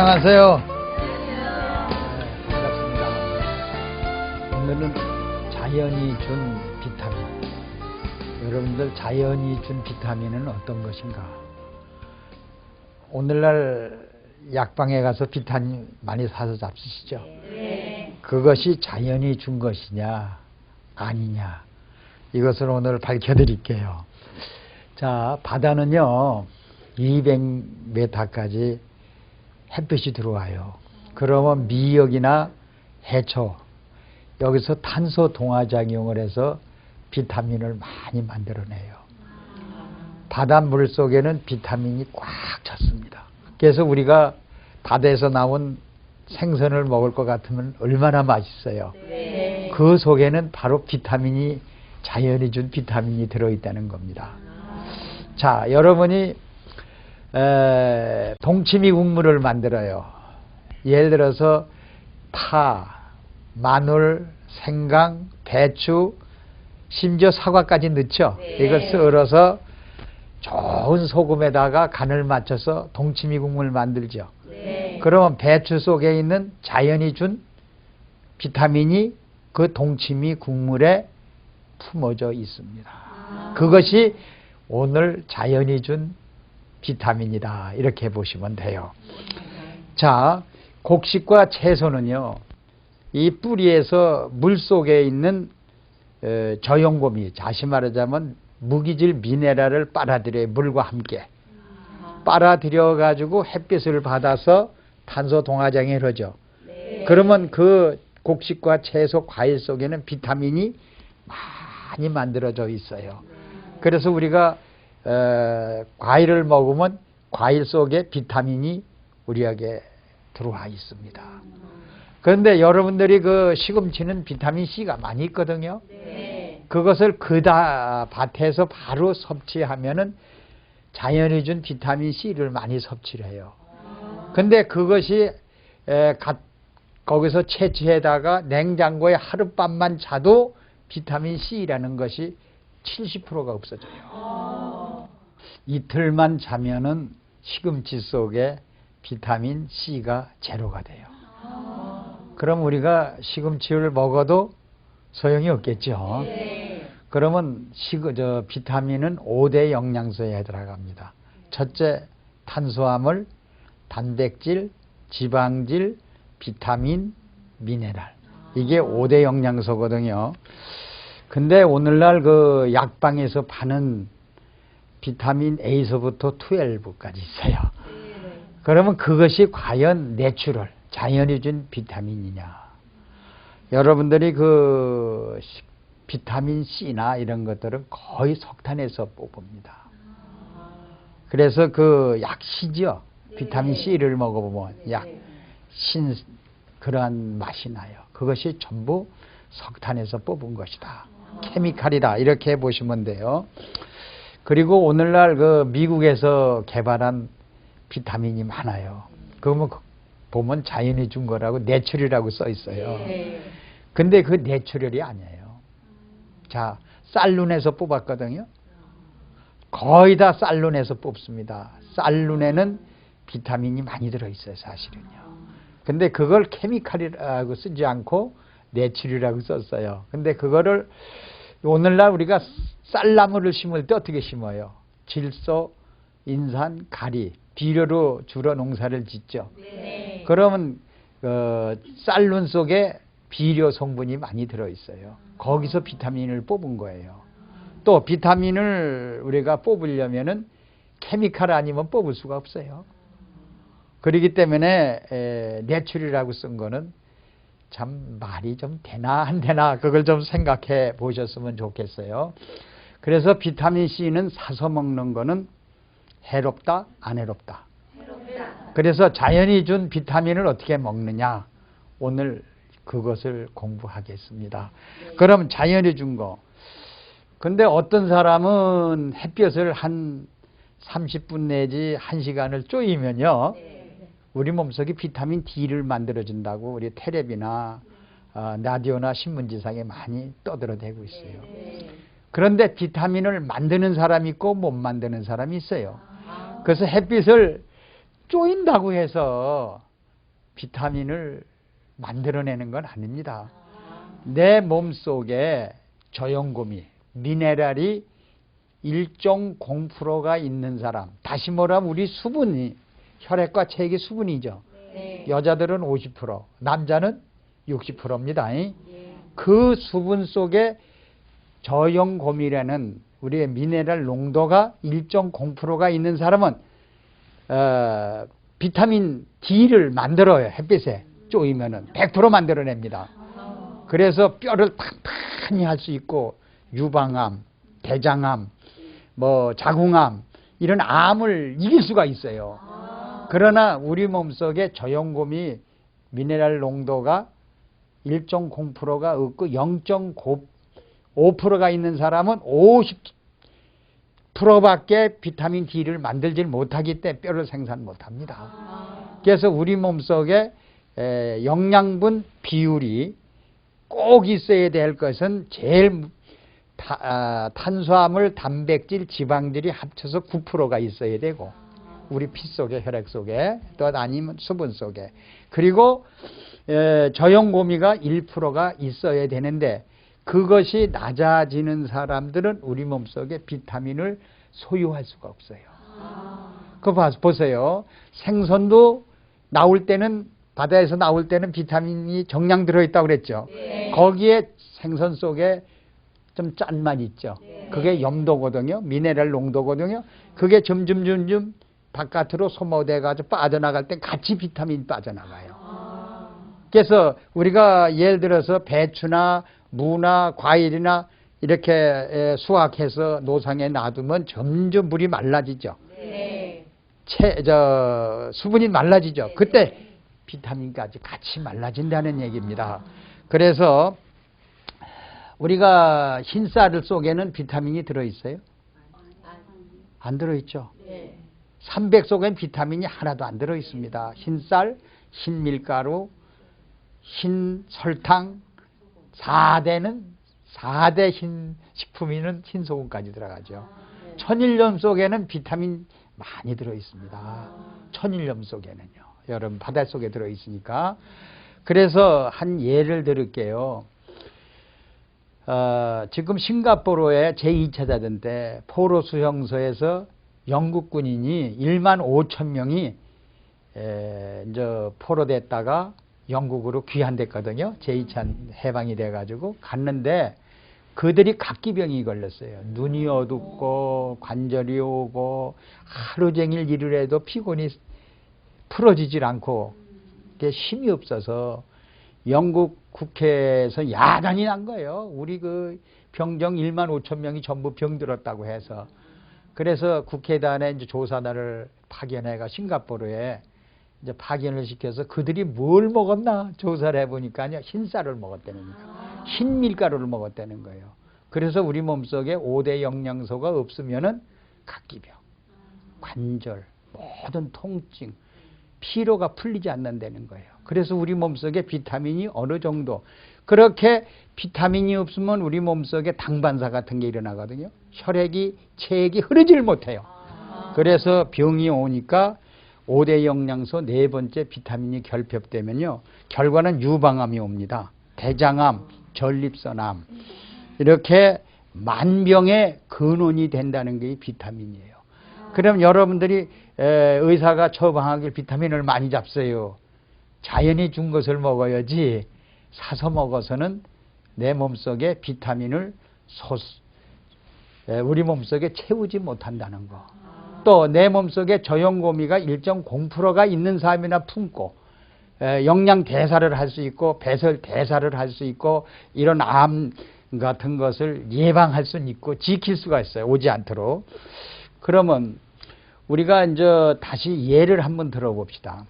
안녕하세요. 반갑습니다. 오늘은 자연이 준 비타민. 여러분들 자연이 준 비타민은 어떤 것인가? 오늘날 약방에 가서 비타민 많이 사서 잡수시죠? 네. 그것이 자연이 준 것이냐 아니냐, 이것을 오늘 밝혀드릴게요. 자, 바다는요 200m까지 햇빛이 들어와요. 그러면 미역이나 해초, 여기서 탄소 동화작용을 해서 비타민을 많이 만들어내요. 바닷물 속에는 비타민이 꽉 찼습니다. 그래서 우리가 바다에서 나온 생선을 먹을 것 같으면 얼마나 맛있어요. 네. 그 속에는 바로 비타민이, 자연이 준 비타민이 들어있다는 겁니다. 자, 여러분이 동치미 국물을 만들어요. 예를 들어서 파, 마늘, 생강, 배추, 심지어 사과까지 넣죠. 네. 이걸 썰어서 좋은 소금에다가 간을 맞춰서 동치미 국물을 만들죠. 네. 그러면 배추 속에 있는 자연이 준 비타민이 그 동치미 국물에 품어져 있습니다. 그것이 오늘 자연이 준 비타민이다, 이렇게 보시면 돼요. 자, 곡식과 채소는요, 이 뿌리에서 물 속에 있는 저용고미, 다시 말하자면 무기질 미네랄을 빨아들여요. 물과 함께 빨아들여 가지고 햇빛을 받아서 탄소 동화작용을 하죠. 네. 그러면 그 곡식과 채소, 과일 속에는 비타민이 많이 만들어져 있어요. 그래서 우리가 과일을 먹으면 과일 속에 비타민이 우리에게 들어와 있습니다. 그런데 여러분들이 그 시금치는 비타민 C가 많이 있거든요. 네. 그것을 밭에서 바로 섭취하면은 자연이 준 비타민 C를 많이 섭취를 해요. 근데 그것이 거기서 채취해다가 냉장고에 하룻밤만 자도 비타민 C라는 것이 70%가 없어져요. 이틀만 자면은 시금치 속에 비타민 C가 제로가 돼요. 그럼 우리가 시금치를 먹어도 소용이 없겠죠. 네. 그러면 비타민은 5대 영양소에 들어갑니다. 첫째, 탄수화물, 단백질, 지방질, 비타민, 미네랄. 이게 5대 영양소거든요. 근데 오늘날 그 약방에서 파는 비타민 A서부터 12까지 있어요. 그러면 그것이 과연 내추럴, 자연이 준 비타민이냐? 여러분들이 그 비타민 C나 이런 것들은 거의 석탄에서 뽑습니다. 그래서 그 약시죠. 비타민 C를 먹어보면 그러한 맛이 나요. 그것이 전부 석탄에서 뽑은 것이다. 케미칼이다, 이렇게 보시면 돼요. 그리고 오늘날 그 미국에서 개발한 비타민이 많아요. 그러면 보면 자연이 준 거라고 내추럴이라고 써 있어요. 근데 그 내추럴이 아니에요. 자, 쌀룬에서 뽑았거든요. 거의 다 쌀룬에서 뽑습니다. 쌀룬에는 비타민이 많이 들어있어요, 사실은요. 근데 그걸 케미칼이라고 쓰지 않고 내추럴이라고 썼어요. 근데 그거를 오늘날 우리가 쌀나무를 심을 때 어떻게 심어요? 질소, 인산, 가리, 비료로 주로 농사를 짓죠. 네. 그러면 쌀룬 속에 비료 성분이 많이 들어있어요. 거기서 비타민을 뽑은 거예요. 또 비타민을 우리가 뽑으려면은 케미칼 아니면 뽑을 수가 없어요. 그렇기 때문에 내추럴이라고 쓴 거는 참 말이 좀 되나 안 되나, 그걸 좀 생각해 보셨으면 좋겠어요. 그래서 비타민 C는 사서 먹는 거는 해롭다, 안 해롭다. 해롭다. 그래서 자연이 준 비타민을 어떻게 먹느냐, 오늘 그것을 공부하겠습니다. 그럼 자연이 준 거. 근데 어떤 사람은 햇볕을 한 30분 내지 1시간을 쪼이면요, 우리 몸속에 비타민 D를 만들어준다고 우리 텔레비나 라디오나 신문지상에 많이 떠들어대고 있어요. 그런데 비타민을 만드는 사람이 있고 못 만드는 사람이 있어요. 그래서 햇빛을 쪼인다고 해서 비타민을 만들어내는 건 아닙니다. 내 몸속에 저염고미, 미네랄이 1.0%가 있는 사람, 다시 말하면 우리 수분이, 혈액과 체액이 수분이죠. 네. 여자들은 50%, 남자는 60%입니다. 그 수분 속에 저염고미라는 우리의 미네랄 농도가 1.0%가 있는 사람은 비타민 D를 만들어요. 햇빛에 쪼이면은 100% 만들어냅니다. 그래서 뼈를 탄탄히 할 수 있고 유방암, 대장암, 자궁암 이런 암을 이길 수가 있어요. 그러나 우리 몸속에 저염고미 미네랄 농도가 1.0%가 없고 0.5%가 있는 사람은 50%밖에 비타민 D를 만들지 못하기 때문에 뼈를 생산 못합니다. 그래서 우리 몸속에 영양분 비율이 꼭 있어야 될 것은 제일 탄수화물, 단백질, 지방들이 합쳐서 9%가 있어야 되고 우리 피 속에, 혈액 속에, 또 아니면 수분 속에, 그리고 저염고미가 1%가 있어야 되는데 그것이 낮아지는 사람들은 우리 몸속에 비타민을 소유할 수가 없어요. 그거 보세요. 생선도 나올 때는, 바다에서 나올 때는 비타민이 정량 들어있다고 그랬죠. 네. 거기에 생선 속에 좀 짠맛 있죠. 네. 그게 염도거든요. 미네랄 농도거든요. 그게 점점 바깥으로 소모돼가지고 빠져나갈 때 같이 비타민이 빠져나가요. 그래서 우리가 예를 들어서 배추나 무나 과일이나 이렇게 수확해서 노상에 놔두면 점점 물이 말라지죠. 네. 수분이 말라지죠. 그때 비타민까지 같이 말라진다는 얘기입니다. 그래서 우리가 흰쌀 속에는 비타민이 들어있어요? 안 들어있죠. 네. 삼백 속엔 비타민이 하나도 안 들어있습니다. 흰쌀, 흰밀가루, 흰설탕, 4대 흰 식품에는 흰소금까지 들어가죠. 천일염 속에는 비타민 많이 들어있습니다. 천일염 속에는요. 여러분 바닷속에 들어있으니까. 그래서 한 예를 들을게요. 지금 싱가포르의 제2차 대전 때 포로 수용소에서 영국 군인이 1만 5천 명이 이제 포로됐다가 영국으로 귀환됐거든요. 제2차 해방이 돼가지고 갔는데 그들이 각기병이 걸렸어요. 눈이 어둡고 관절이 오고 하루 종일 일을 해도 피곤이 풀어지질 않고 힘이 없어서 영국 국회에서 야단이 난 거예요. 우리 그 병정 1만 5천 명이 전부 병들었다고 해서. 그래서 국회단에 이제 조사단을 파견해가 싱가포르에 이제 파견을 시켜서 그들이 뭘 먹었나 조사를 해보니까요. 흰쌀을 먹었다는 거예요. 흰 밀가루를 먹었다는 거예요. 그래서 우리 몸속에 5대 영양소가 없으면은 각기병, 관절, 모든 통증, 피로가 풀리지 않는다는 거예요. 그래서 우리 몸속에 비타민이 어느 정도, 그렇게 비타민이 없으면 우리 몸속에 당반사 같은 게 일어나거든요. 혈액이, 체액이 흐르질 못해요. 그래서 병이 오니까 5대 영양소 4번째 비타민이 결핍되면요. 결과는 유방암이 옵니다. 대장암, 전립선암. 이렇게 만병의 근원이 된다는 게 비타민이에요. 그럼 여러분들이 의사가 처방하길 비타민을 많이 잡세요. 자연이 준 것을 먹어야지 사서 먹어서는 내 몸속에 비타민을 우리 몸속에 채우지 못한다는 거. 또 내 몸속에 저염고미가 1.0%가 있는 사람이나 품고 영양 대사를 할 수 있고 배설 대사를 할 수 있고 이런 암 같은 것을 예방할 수 있고 지킬 수가 있어요. 오지 않도록. 그러면 우리가 이제 다시 예를 한번 들어봅시다.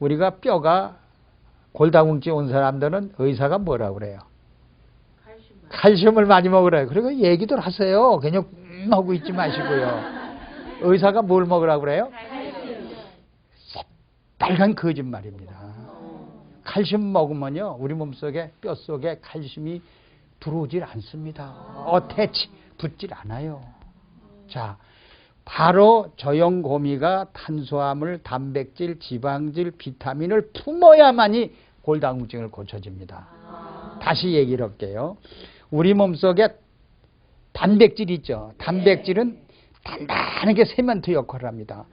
우리가 뼈가 골다공증 온 사람들은 의사가 뭐라고 그래요? 칼슘을 많이 먹으래요. 그리고 얘기도 하세요. 그냥 하고 있지 마시고요. 의사가 뭘 먹으라고 그래요? 빨간 거짓말입니다. 칼슘 먹으면요, 우리 몸속에 뼈속에 칼슘이 들어오질 않습니다. 어태치 붙질 않아요. 자, 바로 저염고미가 탄수화물, 단백질, 지방질, 비타민을 품어야만이 골다공증을 고쳐집니다. 다시 얘기를 할게요. 우리 몸속에 단백질 있죠. 단백질은 단단하게 세멘트 역할을 합니다.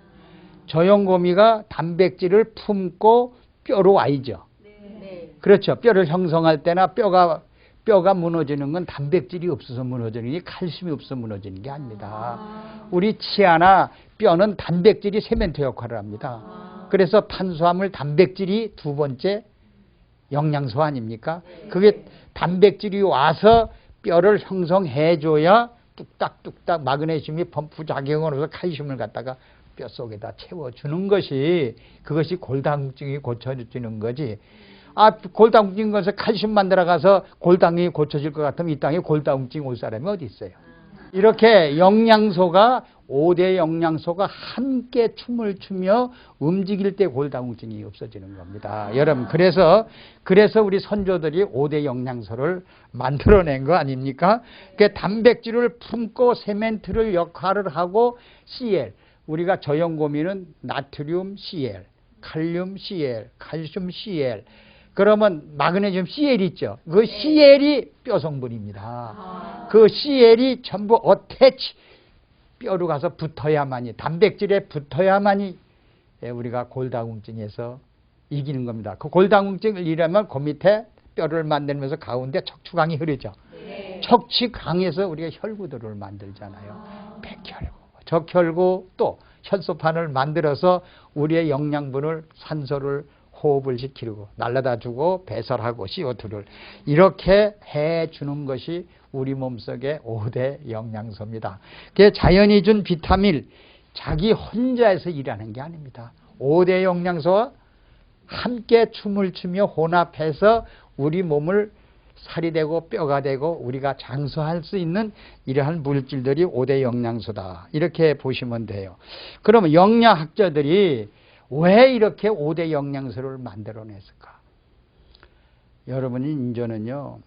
저염고미가 단백질을 품고 뼈로 와이죠. 그렇죠. 뼈를 형성할 때나 뼈가 무너지는 건 단백질이 없어서 무너지는 게 칼슘이 없어서 무너지는 게 아닙니다. 우리 치아나 뼈는 단백질이 세멘트 역할을 합니다. 그래서 탄수화물, 단백질이 두 번째 영양소 아닙니까? 그게 단백질이 와서 뼈를 형성해줘야 뚝딱뚝딱 마그네슘이 펌프 작용을 해서 칼슘을 갖다가 뼈 속에다 채워주는 것이, 그것이 골다공증이 고쳐지는 거지. 골다공증인 것에 칼슘만 들어가서 골다공이 고쳐질 것 같으면 이 땅에 골다공증 올 사람이 어디 있어요? 이렇게 영양소가 5대 영양소가 함께 춤을 추며 움직일 때 골다공증이 없어지는 겁니다. 여러분, 그래서 우리 선조들이 5대 영양소를 만들어낸 거 아닙니까? 그 단백질을 품고 세멘트를 역할을 하고 CL, 우리가 저염고미는 나트륨 CL, 칼륨 CL, 칼슘 CL, 그러면 마그네슘 CL 있죠. 그 CL이 뼈 성분입니다. 그 CL이 전부 어태치, 뼈로 가서 붙어야만이, 단백질에 붙어야만이 우리가 골다공증에서 이기는 겁니다. 그 골다공증을 이기려면 그 밑에 뼈를 만들면서 가운데 척추강이 흐르죠. 척추강에서 우리가 혈구들을 만들잖아요. 백혈구, 적혈구, 또 혈소판을 만들어서 우리의 영양분을, 산소를 호흡을 시키고 날라다 주고 배설하고 CO2를 이렇게 해주는 것이 우리 몸속의 5대 영양소입니다. 그게 자연이 준 비타민, 자기 혼자서 일하는 게 아닙니다. 5대 영양소와 함께 춤을 추며 혼합해서 우리 몸을 살이 되고 뼈가 되고 우리가 장수할 수 있는 이러한 물질들이 5대 영양소다. 이렇게 보시면 돼요. 그러면 영양학자들이 왜 이렇게 5대 영양소를 만들어냈을까? 여러분이 이제는요,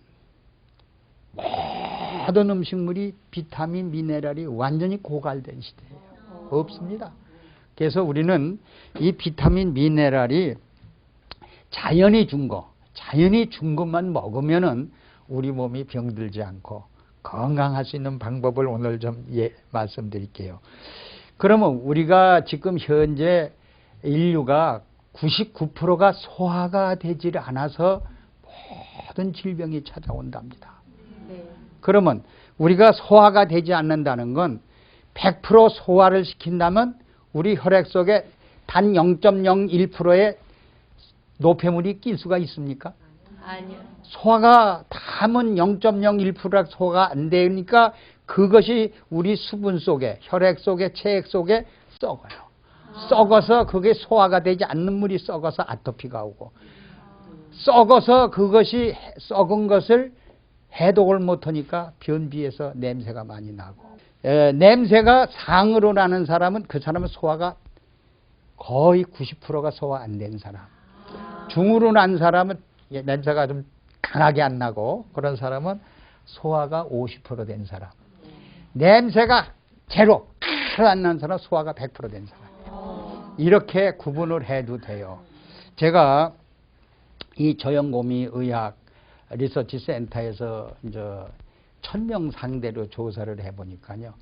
모든 음식물이 비타민, 미네랄이 완전히 고갈된 시대예요. 없습니다. 그래서 우리는 이 비타민, 미네랄이 자연이 준 것만 먹으면은 우리 몸이 병들지 않고 건강할 수 있는 방법을 오늘 좀 말씀드릴게요. 그러면 우리가 지금 현재 인류가 99%가 소화가 되질 않아서 모든 질병이 찾아온답니다. 그러면 우리가 소화가 되지 않는다는 건 100% 소화를 시킨다면 우리 혈액 속에 단 0.01%의 노폐물이 낄 수가 있습니까? 아니요. 소화가 담은 0.01%가 소화가 안 되니까 그것이 우리 수분 속에, 혈액 속에, 체액 속에 썩어요. 썩어서 그게 소화가 되지 않는 물이 썩어서 아토피가 오고, 썩어서 그것이 썩은 것을 해독을 못하니까 변비에서 냄새가 많이 나고, 냄새가 상으로 나는 사람은 그 사람은 소화가 거의 90%가 소화 안 된 사람, 중으로 난 사람은 냄새가 좀 강하게 안 나고 그런 사람은 소화가 50% 된 사람, 냄새가 제로 안 나는 사람 소화가 100% 된 사람, 이렇게 구분을 해도 돼요. 제가 이 저염고미 의학 리서치 센터에서 이제 1000명 상대로 조사를 해보니까요,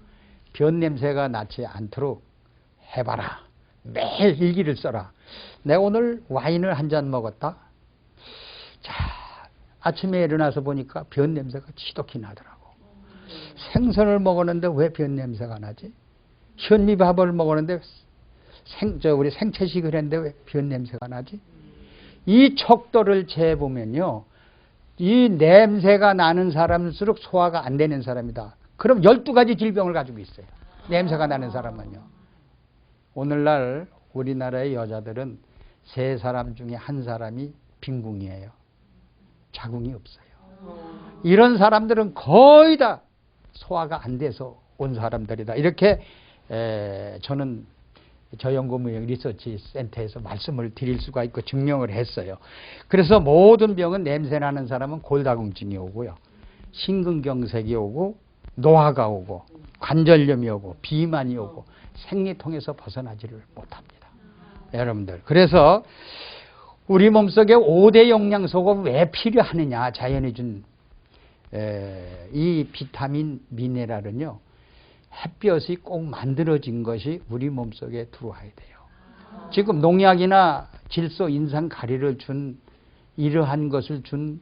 변 냄새가 나지 않도록 해봐라. 매일 일기를 써라. 내가 오늘 와인을 한 잔 먹었다. 자, 아침에 일어나서 보니까 변 냄새가 지독히 나더라고. 생선을 먹었는데 왜 변 냄새가 나지? 현미밥을 먹었는데 우리 생채식을 했는데 왜 변 냄새가 나지? 이 척도를 재보면요, 이 냄새가 나는 사람일수록 소화가 안 되는 사람이다. 그럼 12가지 질병을 가지고 있어요. 냄새가 나는 사람은요. 오늘날 우리나라의 여자들은 3사람 중에 1사람이 빈궁이에요. 자궁이 없어요. 이런 사람들은 거의 다 소화가 안 돼서 온 사람들이다. 이렇게 저는 저염고미 리서치 센터에서 말씀을 드릴 수가 있고 증명을 했어요. 그래서 모든 병은 냄새 나는 사람은 골다공증이 오고요, 심근경색이 오고 노화가 오고 관절염이 오고 비만이 오고 생리통에서 벗어나지를 못합니다. 여러분들, 그래서 우리 몸속에 5대 영양소가 왜 필요하느냐, 자연이 준 이 비타민, 미네랄은요, 햇볕이 꼭 만들어진 것이 우리 몸속에 들어와야 돼요. 지금 농약이나 질소, 인상, 가리를 준 이러한 것을 준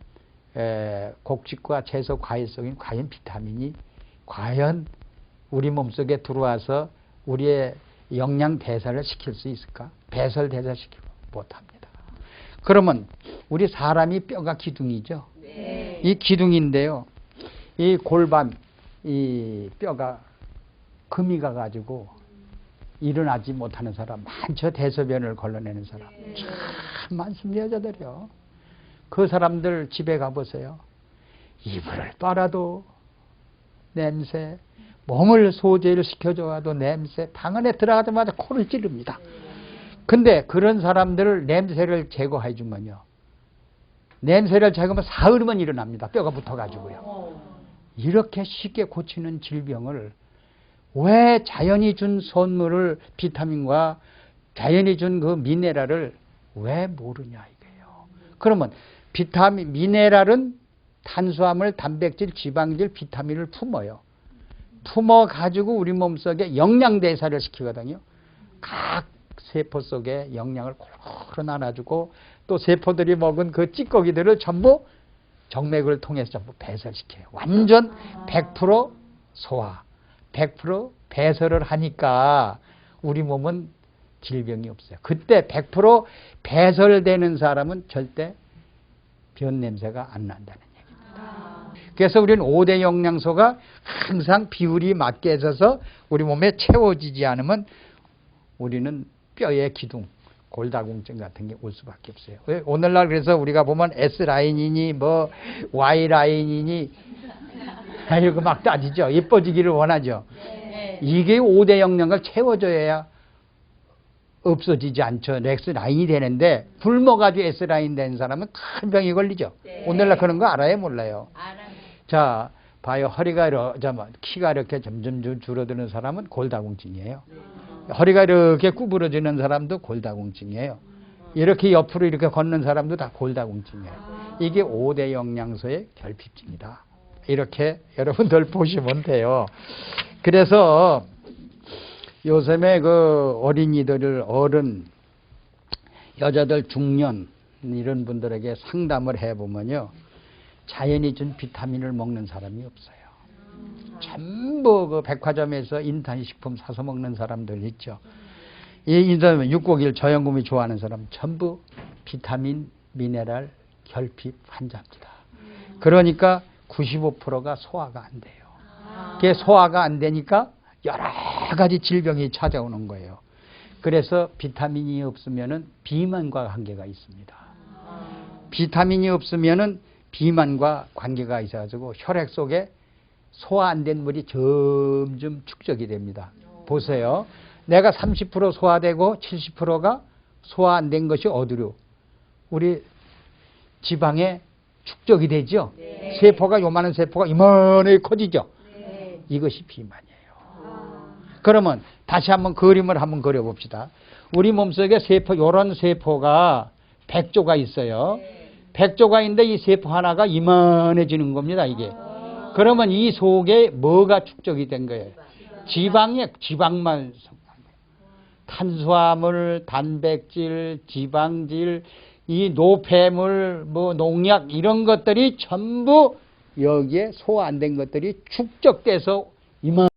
곡식과 채소, 과일 속에 과연 비타민이 과연 우리 몸속에 들어와서 우리의 영양 대사를 시킬 수 있을까? 배설 대사시키고 못합니다. 그러면 우리 사람이 뼈가 기둥이죠. 네. 이 기둥인데요, 이 골반, 이 뼈가 금이 가가지고 일어나지 못하는 사람 많죠. 대소변을 걸러내는 사람 참 많습니다. 여자들이요. 그 사람들 집에 가보세요. 이불을 빨아도 냄새, 몸을 소재를 시켜줘도 냄새, 방 안에 들어가자마자 코를 찌릅니다. 근데 그런 사람들을 냄새를 제거해 주면요, 냄새를 제거하면 사흘이면 일어납니다. 뼈가 붙어가지고요. 이렇게 쉽게 고치는 질병을 왜 자연이 준 선물을, 비타민과 자연이 준 그 미네랄을 왜 모르냐 이거예요. 그러면 비타민, 미네랄은 탄수화물, 단백질, 지방질, 비타민을 품어요. 품어가지고 우리 몸속에 영양대사를 시키거든요. 각 세포 속에 영양을 골고루 나눠주고 또 세포들이 먹은 그 찌꺼기들을 전부 정맥을 통해서 전부 배설시켜요. 완전 100% 소화, 100% 배설을 하니까 우리 몸은 질병이 없어요. 그때 100% 배설되는 사람은 절대 변 냄새가 안 난다는 얘기입니다. 그래서 우리는 5대 영양소가 항상 비율이 맞게 있어서 우리 몸에 채워지지 않으면 우리는 뼈의 기둥, 골다공증 같은 게 올 수밖에 없어요. 오늘날 그래서 우리가 보면 S라인이니 뭐 Y라인이니 이거 막 따지죠. 예뻐지기를 원하죠. 이게 5대 영양을 채워줘야 없어지지 않죠. X라인이 되는데 굶어가지고 S라인 된 사람은 큰 병이 걸리죠. 오늘날 그런 거 알아요? 몰라요? 알아요. 자, 봐요. 허리가 키가 이렇게 점점 줄어드는 사람은 골다공증이에요. 허리가 이렇게 구부러지는 사람도 골다공증이에요. 이렇게 옆으로 이렇게 걷는 사람도 다 골다공증이에요. 이게 5대 영양소의 결핍증이다. 이렇게 여러분들 보시면 돼요. 그래서 요즘에 그 어린이들을, 어른, 여자들, 중년 이런 분들에게 상담을 해보면요, 자연이 준 비타민을 먹는 사람이 없어요. 전부 그 백화점에서 인탄식품 사서 먹는 사람들 있죠. 이 인탄 육고기를 저염금이 좋아하는 사람 전부 비타민, 미네랄 결핍 환자입니다. 그러니까 95%가 소화가 안 돼요. 그게 소화가 안 되니까 여러 가지 질병이 찾아오는 거예요. 그래서 비타민이 없으면은 비만과 관계가 있습니다. 비타민이 없으면은 비만과 관계가 있어가지고 혈액 속에 소화 안 된 물이 점점 축적이 됩니다. 보세요. 내가 30% 소화되고 70%가 소화 안 된 것이 어디로? 우리 지방에 축적이 되죠. 네. 세포가, 요만한 세포가 이만하게 커지죠. 네. 이것이 비만이에요. 그러면 다시 한번 그림을 한번 그려봅시다. 우리 몸속에 세포, 요런 세포가 100조가 있어요. 네. 100조가 있는데 이 세포 하나가 이만해지는 겁니다, 이게. 그러면 이 속에 뭐가 축적이 된 거예요? 지방만. 탄수화물, 단백질, 지방질, 이 노폐물, 뭐 농약 이런 것들이 전부 여기에 소화 안 된 것들이 축적돼서 이만